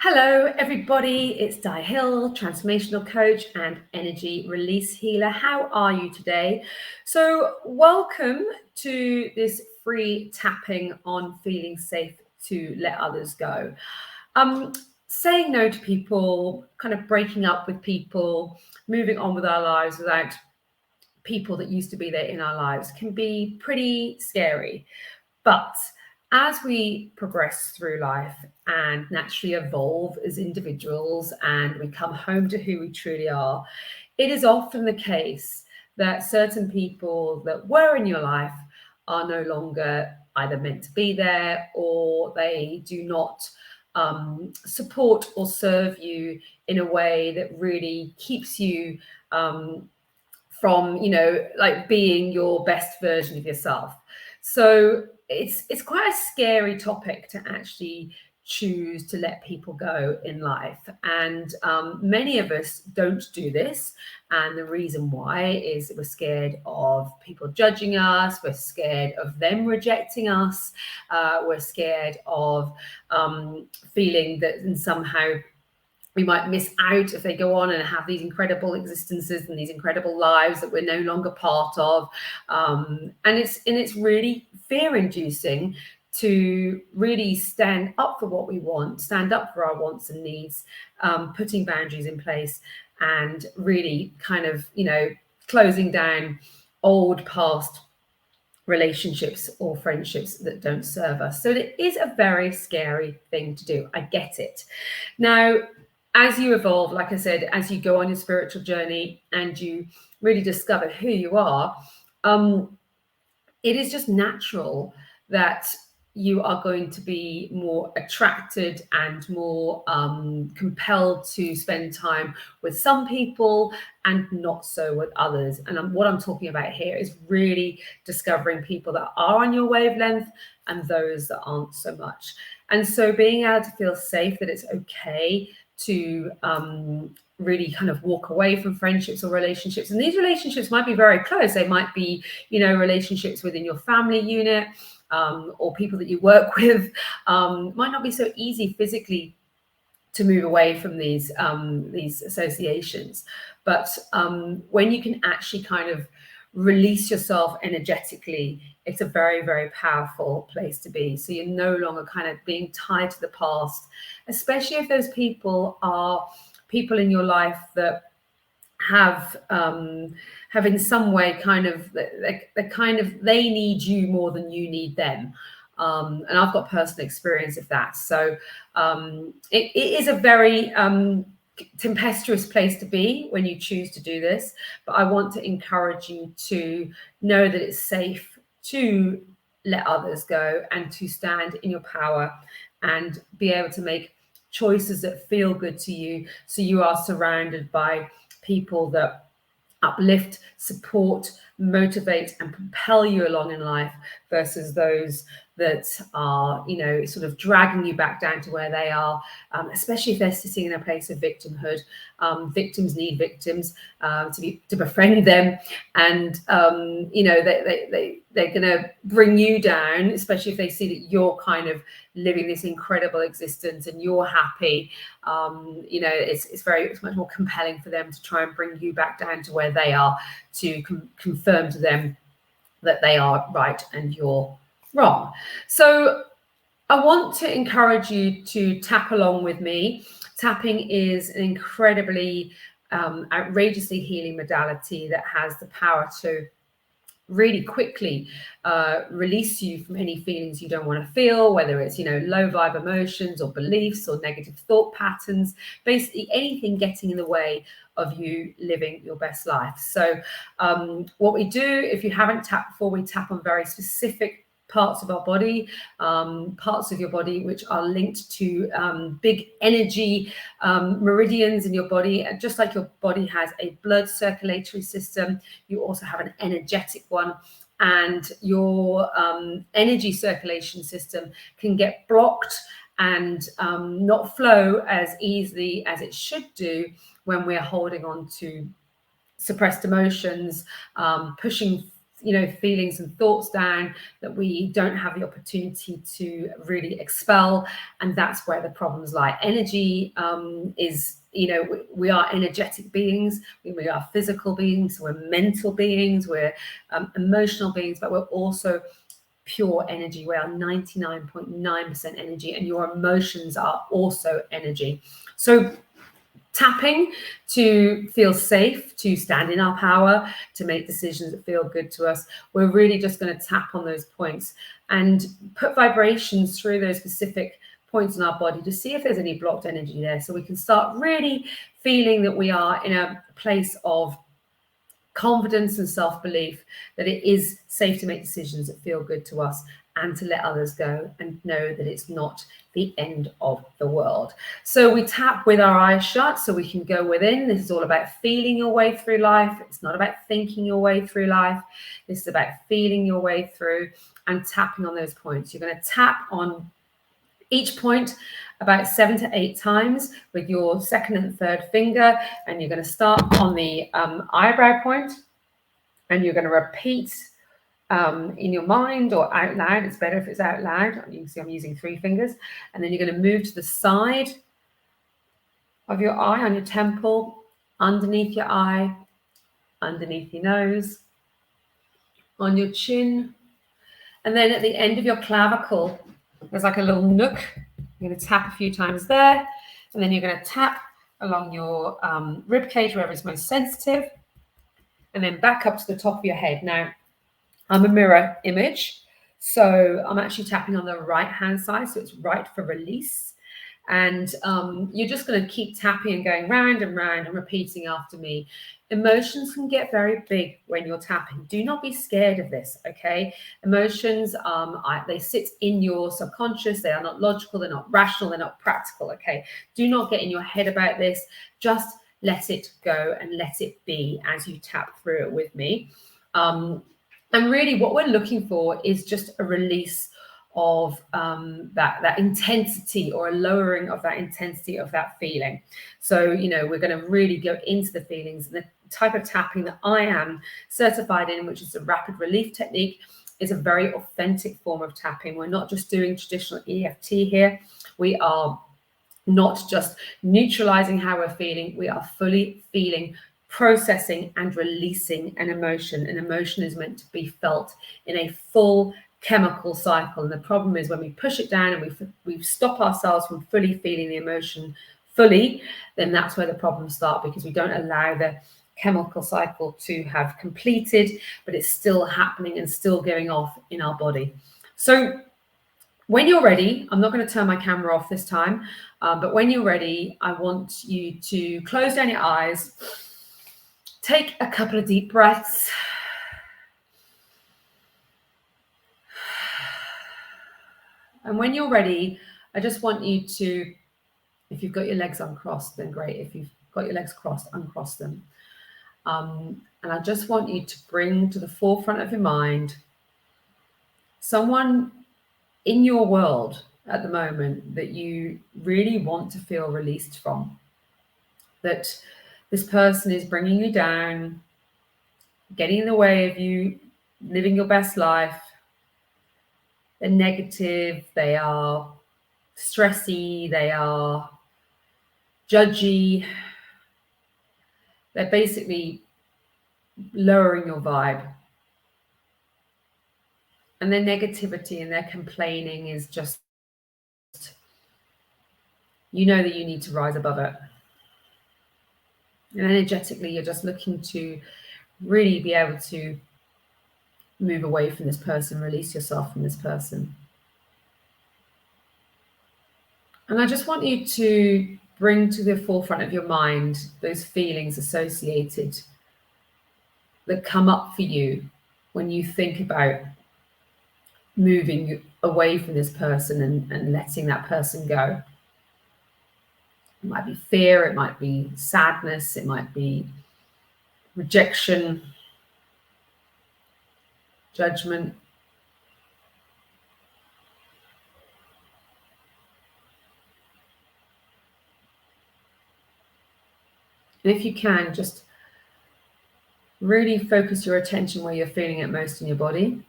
Hello, everybody. It's Di Hill, transformational coach and energy release healer. How are you today? So, welcome to this free tapping on feeling safe to let others go. Um, Saying no to people, kind of breaking up with people, moving on with our lives without people that used to be there in our lives can be pretty scary. But as we progress through life and naturally evolve as individuals and we come home to who we truly are, it is often the case that certain people that were in your life are no longer either meant to be there or they do not support or serve you in a way that really keeps you from like being your best version of yourself. So it's quite a scary topic to actually choose to let people go in life, and many of us don't do this. And the reason why is that we're scared of people judging us, we're scared of them rejecting us, we're scared of feeling that somehow we might miss out if they go on and have these incredible existences and these incredible lives that we're no longer part of. And it's really fear-inducing to really stand up for what we want, stand up for our wants and needs, putting boundaries in place, and really kind of, closing down old past relationships or friendships that don't serve us. So it is a very scary thing to do. I get it. Now, as you evolve, like I said, as you go on your spiritual journey and you really discover who you are, it is just natural that you are going to be more attracted and more compelled to spend time with some people and not so with others. And what I'm talking about here is really discovering people that are on your wavelength and those that aren't so much. And so being able to feel safe that it's okay to really kind of walk away from friendships or relationships. And these relationships might be very close. They might be, relationships within your family unit, or people that you work with. Might not be so easy physically to move away from these associations. But when you can actually kind of release yourself energetically, it's a very, very powerful place to be. So you're no longer kind of being tied to the past, especially if those people are people in your life that have in some way kind of they need you more than you need them. And I've got personal experience of that. So it is a very tempestuous place to be when you choose to do this. But I want to encourage you to know that it's safe to let others go and to stand in your power and be able to make choices that feel good to you. So you are surrounded by people that uplift, support, motivate, and propel you along in life versus those that are, sort of dragging you back down to where they are, especially if they're sitting in a place of victimhood. Victims need victims to befriend them, and they're going to bring you down, especially if they see that you're kind of living this incredible existence and you're happy. It's much more compelling for them to try and bring you back down to where they are, to confirm to them that they are right and you're wrong. So I want to encourage you to tap along with me. Tapping is an incredibly outrageously healing modality that has the power to really quickly release you from any feelings you don't want to feel, whether it's low vibe emotions or beliefs or negative thought patterns, basically anything getting in the way of you living your best life. So what we do, if you haven't tapped before, we tap on very specific parts of our body, parts of your body which are linked to big energy meridians in your body. Just like your body has a blood circulatory system, you also have an energetic one, and your energy circulation system can get blocked and not flow as easily as it should do when we're holding on to suppressed emotions, pushing feelings and thoughts down that we don't have the opportunity to really expel, and that's where the problems lie. Energy is, we are energetic beings, we are physical beings, we're mental beings, we're emotional beings, but we're also pure energy. We are 99.9% energy, and your emotions are also energy. So tapping to feel safe, to stand in our power, to make decisions that feel good to us. We're really just going to tap on those points and put vibrations through those specific points in our body to see if there's any blocked energy there, so we can start really feeling that we are in a place of confidence and self-belief, that it is safe to make decisions that feel good to us and to let others go and know that it's not the end of the world. So we tap with our eyes shut so we can go within. This is all about feeling your way through life. It's not about thinking your way through life. This is about feeling your way through and tapping on those points. You're going to tap on each point about 7 to 8 times with your second and third finger, and you're going to start on the eyebrow point, and you're going to repeat in your mind or out loud. It's better if it's out loud. You can see I'm using 3 fingers. And then you're going to move to the side of your eye, on your temple, underneath your eye, underneath your nose, on your chin, and then at the end of your clavicle, there's like a little nook. You're going to tap a few times there, and then you're going to tap along your rib cage, wherever it's most sensitive, and then back up to the top of your head. Now, I'm a mirror image, so I'm actually tapping on the right-hand side, so it's right for release. And you're just going to keep tapping and going round and round and repeating after me. Emotions can get very big when you're tapping. Do not be scared of this, okay? Emotions, they sit in your subconscious. They are not logical. They're not rational. They're not practical, okay? Do not get in your head about this. Just let it go and let it be as you tap through it with me. And really what we're looking for is just a release of that intensity, or a lowering of that intensity of that feeling. So, we're going to really go into the feelings. And the type of tapping that I am certified in, which is a rapid relief technique, is a very authentic form of tapping. We're not just doing traditional EFT here. We are not just neutralizing how we're feeling. We are fully feeling, processing and releasing an emotion. An emotion is meant to be felt in a full chemical cycle, and the problem is when we push it down and we stop ourselves from fully feeling the emotion fully, then that's where the problems start, because we don't allow the chemical cycle to have completed, but it's still happening and still going off in our body. So when you're ready, I'm not going to turn my camera off this time, but when you're ready, I want you to close down your eyes, take a couple of deep breaths, and when you're ready, I just want you to, if you've got your legs uncrossed, then great. If you've got your legs crossed, uncross them. And I just want you to bring to the forefront of your mind someone in your world at the moment that you really want to feel released from. That this person is bringing you down, getting in the way of you living your best life. They're negative, they are stressy, they are judgy. They're basically lowering your vibe. And their negativity and their complaining is just, that you need to rise above it. And energetically, you're just looking to really be able to move away from this person, release yourself from this person. And I just want you to bring to the forefront of your mind those feelings associated that come up for you when you think about moving away from this person and letting that person go. It might be fear, it might be sadness, it might be rejection, judgment. And if you can, just Really focus your attention where you're feeling it most in your body.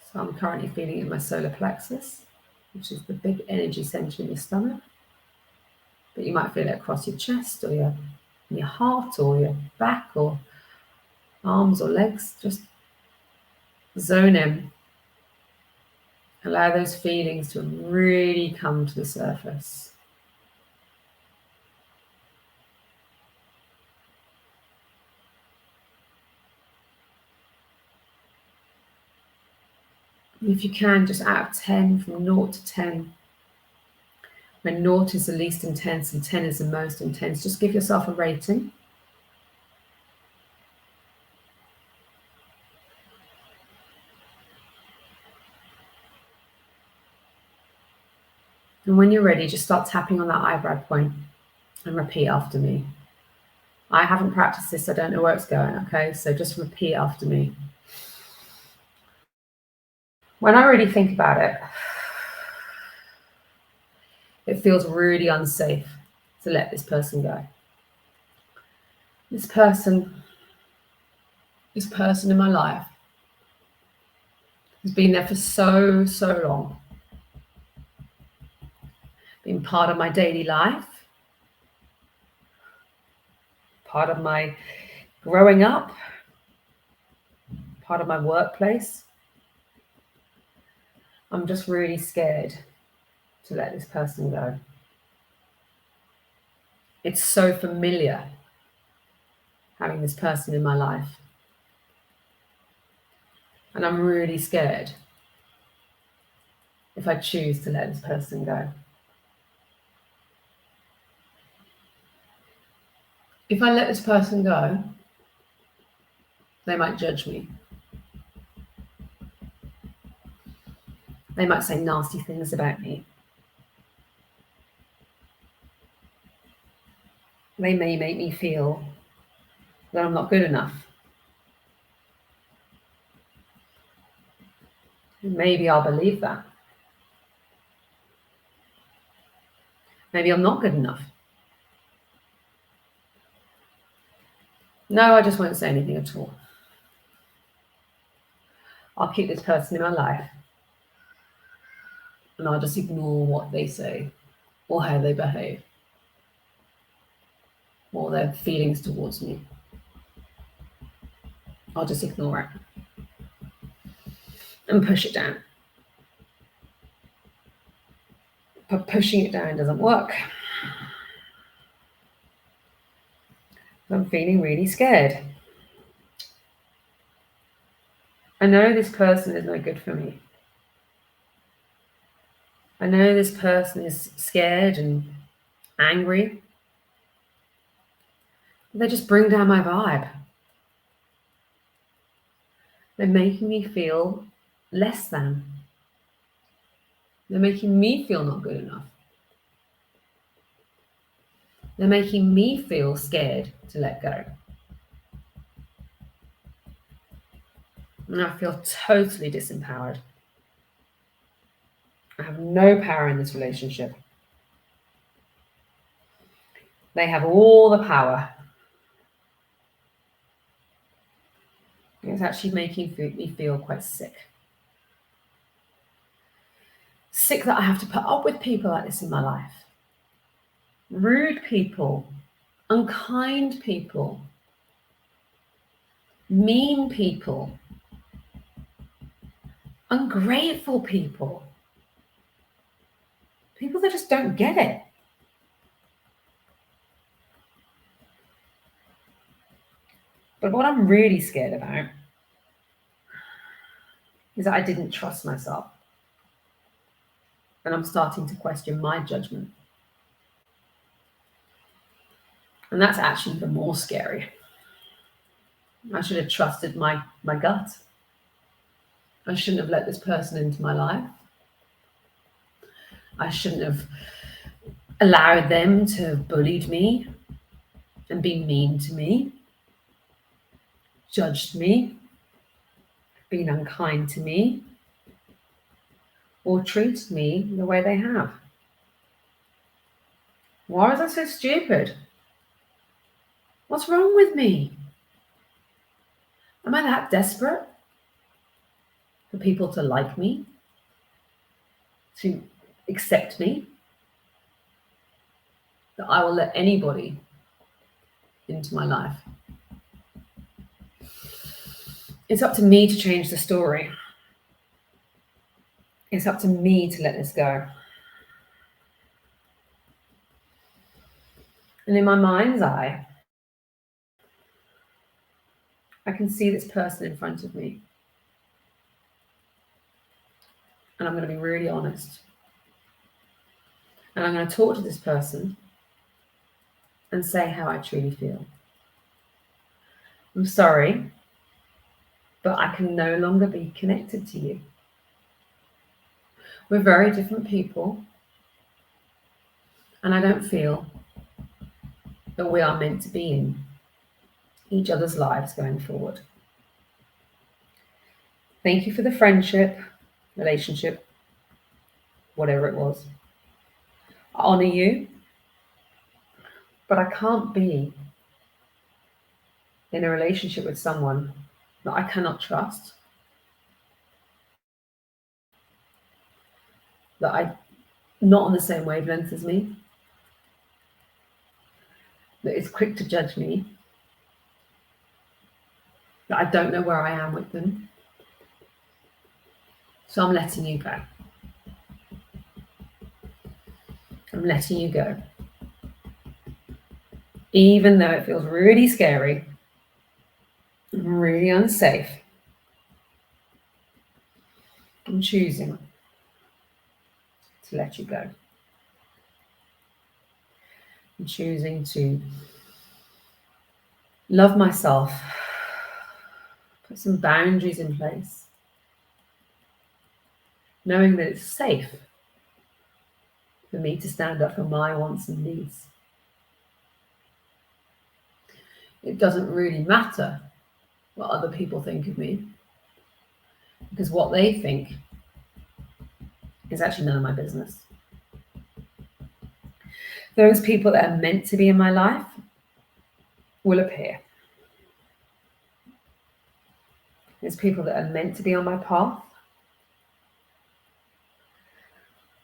So I'm currently feeling it in my solar plexus, which is the big energy center in your stomach. But you might feel it across your chest or your heart or your back or arms or legs. Just zone in. Allow those feelings to really come to the surface. If you can, just out of 10, from 0 to 10, when 0 is the least intense and 10 is the most intense, just give yourself a rating. And when you're ready, just start tapping on that eyebrow point and repeat after me. I haven't practiced this, so I don't know where it's going, okay? So just repeat after me. When I really think about it, it feels really unsafe to let this person go. This person in my life has been there for so long. Been part of my daily life, part of my growing up, part of my workplace. I'm just really scared to let this person go. It's so familiar having this person in my life. And I'm really scared if I choose to let this person go. If I let this person go, they might judge me. They might say nasty things about me. They may make me feel that I'm not good enough. Maybe I'll believe that. Maybe I'm not good enough. No, I just won't say anything at all. I'll keep this person in my life and I'll just ignore what they say or how they behave or their feelings towards me. I'll just ignore it and push it down. But pushing it down doesn't work. I'm feeling really scared. I know this person is no good for me. I know this person is scared and angry. They just bring down my vibe. They're making me feel less than. They're making me feel not good enough. They're making me feel scared to let go. And I feel totally disempowered. I have no power in this relationship. They have all the power. It's actually making me feel quite sick. Sick that I have to put up with people like this in my life. Rude people, unkind people, mean people, ungrateful people, people that just don't get it. But what I'm really scared about is that I didn't trust myself. And I'm starting to question my judgment. And that's actually even more scary. I should have trusted my gut. I shouldn't have let this person into my life. I shouldn't have allowed them to have bullied me and be mean to me, judged me, been unkind to me, or treated me the way they have. Why was I so stupid? What's wrong with me? Am I that desperate for people to like me, to accept me, that I will let anybody into my life? It's up to me to change the story. It's up to me to let this go. And in my mind's eye, I can see this person in front of me. And I'm going to be really honest. And I'm going to talk to this person and say how I truly feel. I'm sorry, but I can no longer be connected to you. We're very different people, and I don't feel that we are meant to be in each other's lives going forward. Thank you for the friendship, relationship, whatever it was. I honor you, but I can't be in a relationship with someone that I cannot trust, that I'm not on the same wavelength as me, that is quick to judge me, that I don't know where I am with them. So I'm letting you go. I'm letting you go. Even though it feels really scary and really unsafe, I'm choosing to let you go. I'm choosing to love myself, put some boundaries in place, knowing that it's safe for me to stand up for my wants and needs. It doesn't really matter what other people think of me, because what they think is actually none of my business. Those people that are meant to be in my life will appear. There's people that are meant to be on my path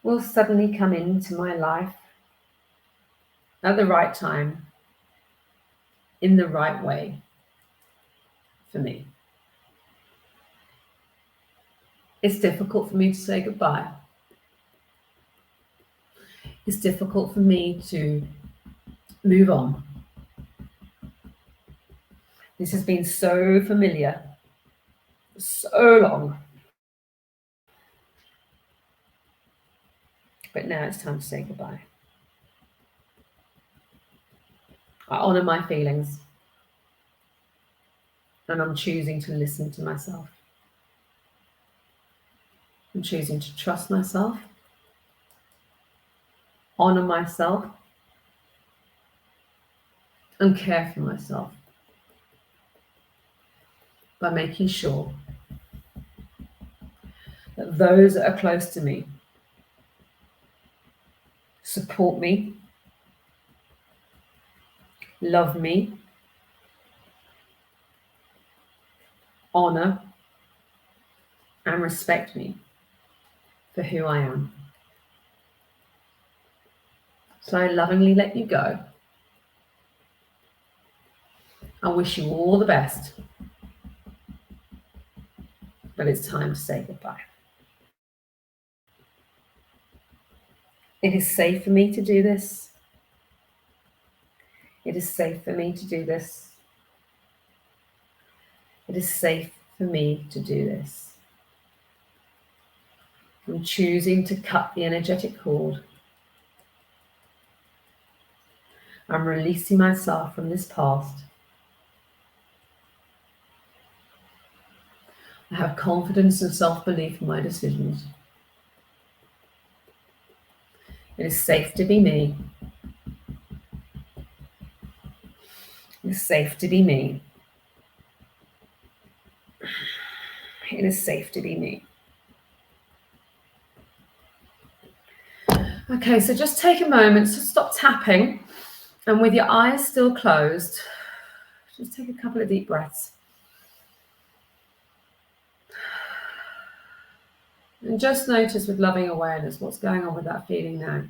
will suddenly come into my life at the right time, in the right way for me. It's difficult for me to say goodbye. It's difficult for me to move on. This has been so familiar, so long. But now it's time to say goodbye. I honor my feelings, and I'm choosing to listen to myself. I'm choosing to trust myself, honor myself, and care for myself by making sure that those that are close to me support me, love me, honor, and respect me for who I am. So I lovingly let you go. I wish you all the best, but it's time to say goodbye. It is safe for me to do this. It is safe for me to do this. It is safe for me to do this. I'm choosing to cut the energetic cord. I'm releasing myself from this past. I have confidence and self-belief in my decisions. It is safe to be me. It is safe to be me. It is safe to be me. Okay, so just take a moment to stop tapping, and with your eyes still closed, Just take a couple of deep breaths. And just notice with loving awareness what's going on with that feeling now.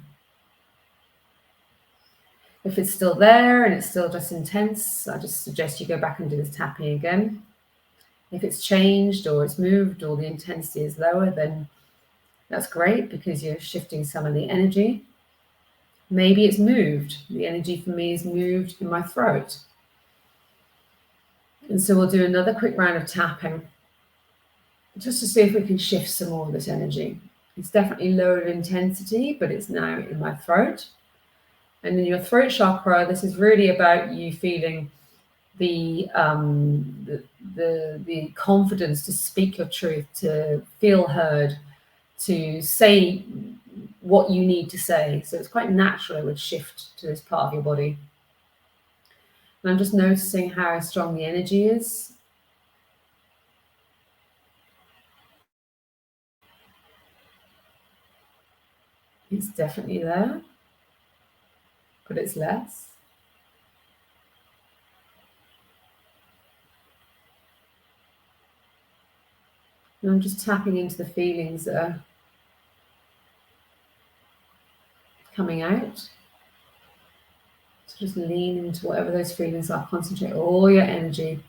If it's still there and it's still just intense, I just suggest you go back and do this tapping again. If it's changed or it's moved or the intensity is lower, then that's great because you're shifting some of the energy. Maybe it's moved. The energy for me is moved in my throat. And so we'll do another quick round of tapping just to see if we can shift some more of this energy. It's definitely lower intensity, but it's now in my throat. And in your throat chakra, this is really about you feeling the confidence to speak your truth, to feel heard, to say what you need to say. So it's quite natural it would shift to this part of your body. And I'm just noticing how strong the energy is. It's definitely there, but it's less. And I'm just tapping into the feelings that are coming out. So just lean into whatever those feelings are. Concentrate all your energy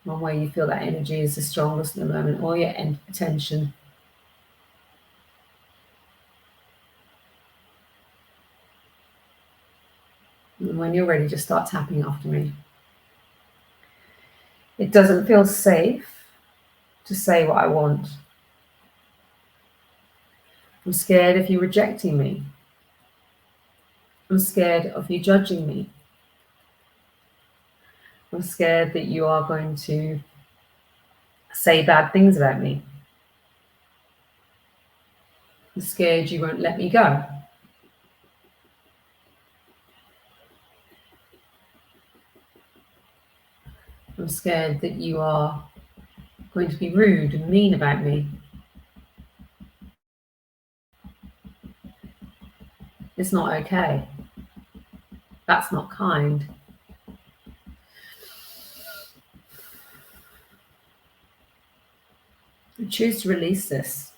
on where you feel that energy is the strongest at the moment, all your attention. And when you're ready, just start tapping after me. It doesn't feel safe to say what I want. I'm scared of you rejecting me. I'm scared of you judging me. I'm scared that you are going to say bad things about me. I'm scared you won't let me go. I'm scared that you are going to be rude and mean about me. It's not okay. That's not kind. I choose to release this.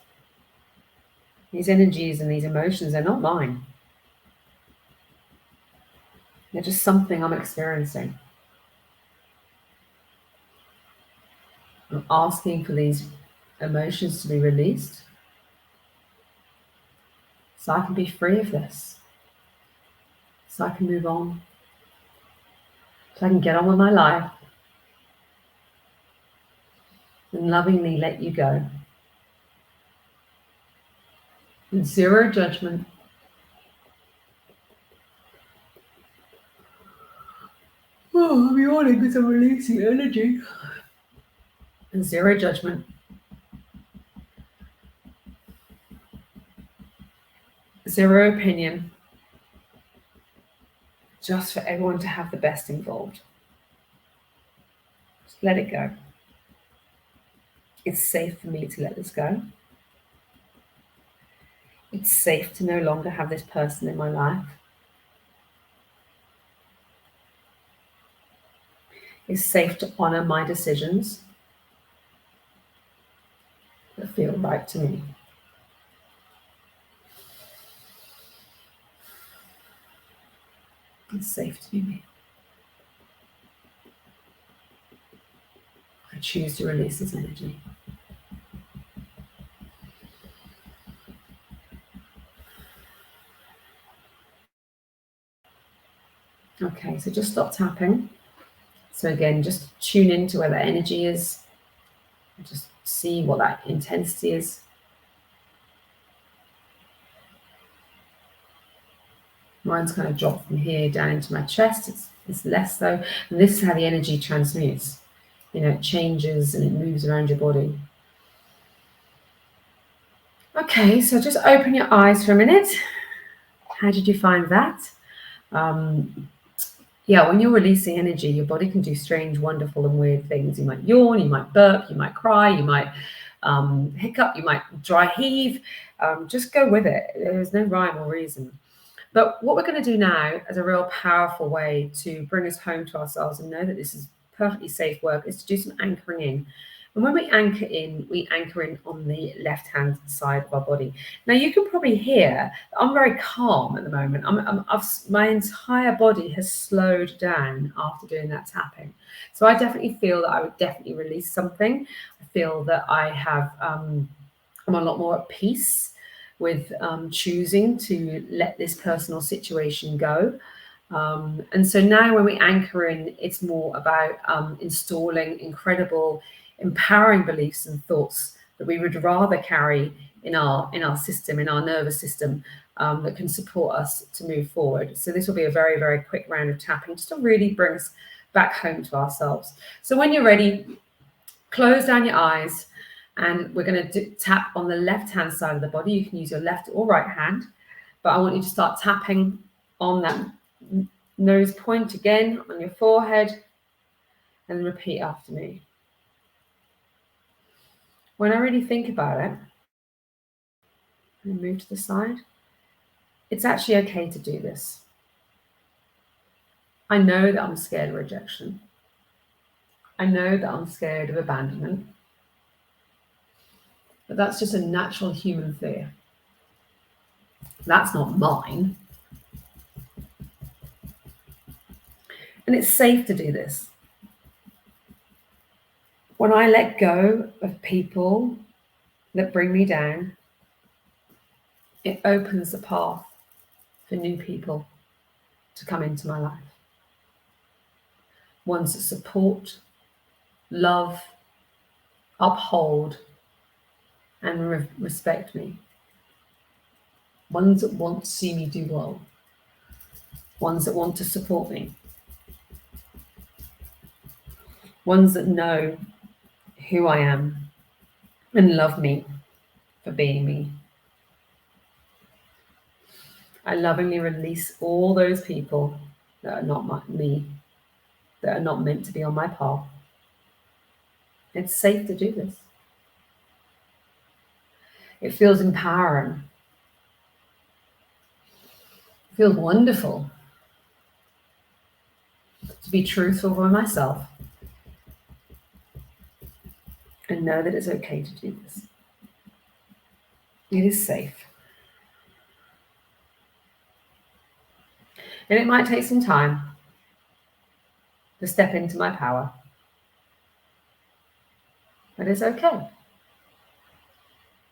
These energies and these emotions are not mine. They're just something I'm experiencing. I'm asking for these emotions to be released so I can be free of this, so I can move on, so I can get on with my life and lovingly let you go. With zero judgment. Oh, I'm yawning because I'm releasing energy. And zero judgment. Zero opinion. Just for everyone to have the best involved. Just let it go. It's safe for me to let this go. It's safe to no longer have this person in my life. It's safe to honor my decisions that feel right to me. It's safe to be me. I choose to release this energy. Okay, so just stop tapping. So again, just tune into where that energy is. Just see what that intensity is. Mine's kind of dropped from here down into my chest. It's less though. And this is how the energy transmutes. It changes and it moves around your body. Okay, so just open your eyes for a minute. How did you find that? Yeah, when you're releasing energy, your body can do strange, wonderful, and weird things. You might yawn, you might burp, you might cry, you might hiccup, you might dry heave. Just go with it. There's no rhyme or reason. But what we're going to do now as a real powerful way to bring us home to ourselves and know that this is perfectly safe work is to do some anchoring in. And when we anchor in on the left-hand side of our body. Now, you can probably hear that I'm very calm at the moment. My entire body has slowed down after doing that tapping. So I definitely feel that I would definitely release something. I feel that I'm a lot more at peace with choosing to let this personal situation go. And so now when we anchor in, it's more about installing incredible, empowering beliefs and thoughts that we would rather carry in our system, in our nervous system, that can support us to move forward. So this will be a very, very quick round of tapping just to really bring us back home to ourselves. So when you're ready, close down your eyes, and we're going to tap on the left-hand side of the body. You can use your left or right hand, but I want you to start tapping on that nose point again on your forehead, and repeat after me. When I really think about it, and move to the side, it's actually okay to do this. I know that I'm scared of rejection. I know that I'm scared of abandonment. But that's just a natural human fear. That's not mine. And it's safe to do this. When I let go of people that bring me down, it opens the path for new people to come into my life. Ones that support, love, uphold, and respect me. Ones that want to see me do well. Ones that want to support me. Ones that know who I am and love me for being me. I lovingly release all those people that are not me, that are not meant to be on my path. It's safe to do this. It feels empowering. It feels wonderful to be truthful with myself and know that it's okay to do this. It is safe. And it might take some time to step into my power, but it's okay.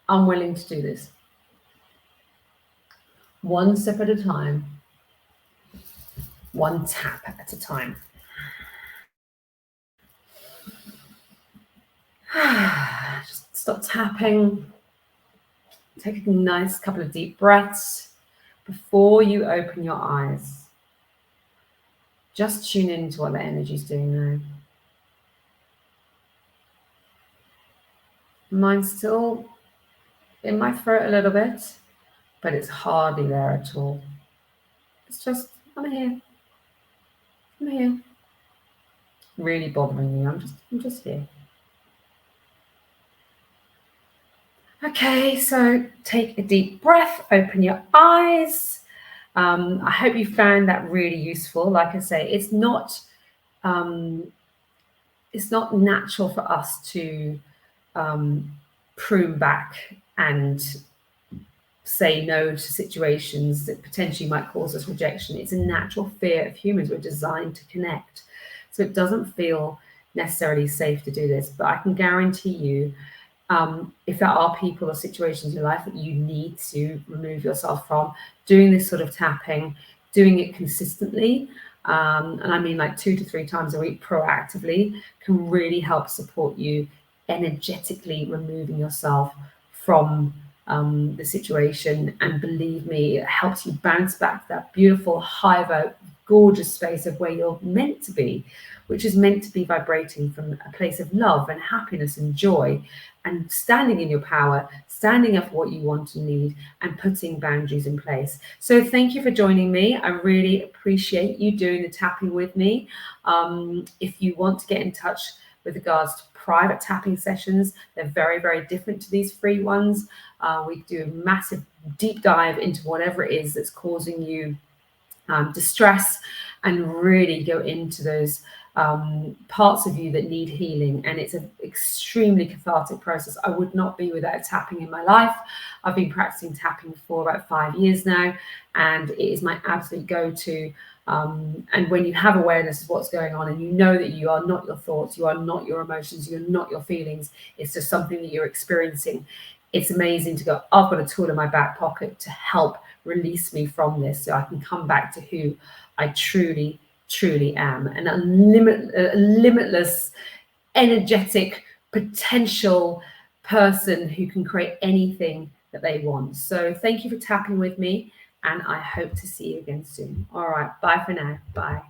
I'm willing to do this. One step at a time, one tap at a time. Just stop tapping. Take a nice couple of deep breaths before you open your eyes. Just tune into what the energy is doing now. Mine's still in my throat a little bit, but it's hardly there at all. It's just, I'm here. Really bothering you. I'm just here. Okay, so take a deep breath, open your eyes. I hope you found that really useful. Like I say, it's not natural for us to prune back and say no to situations that potentially might cause us rejection. It's a natural fear of humans. We're designed to connect. So it doesn't feel necessarily safe to do this, but I can guarantee you, if there are people or situations in your life that you need to remove yourself from, doing this sort of tapping, doing it consistently, and I mean like 2 to 3 times a week proactively, can really help support you energetically removing yourself from the situation. And believe me, it helps you bounce back to that beautiful, high, gorgeous space of where you're meant to be, which is meant to be vibrating from a place of love and happiness and joy, and standing in your power, standing up for what you want and need, and putting boundaries in place. So thank you for joining me. I really appreciate you doing the tapping with me. If you want to get in touch with regards to private tapping sessions. They're very, very different to these free ones. We do a massive deep dive into whatever it is that's causing you distress, and really go into those parts of you that need healing. And it's an extremely cathartic process. I would not be without tapping in my life. I've been practicing tapping for about 5 years now, and it is my absolute go-to. And when you have awareness of what's going on, and you know that you are not your thoughts, you are not your emotions, you're not your feelings, it's just something that you're experiencing. It's amazing to go, I've got a tool in my back pocket to help release me from this, so I can come back to who I truly, truly am, and a limitless, energetic, potential person who can create anything that they want. So thank you for tapping with me, and I hope to see you again soon. All right, bye for now. Bye.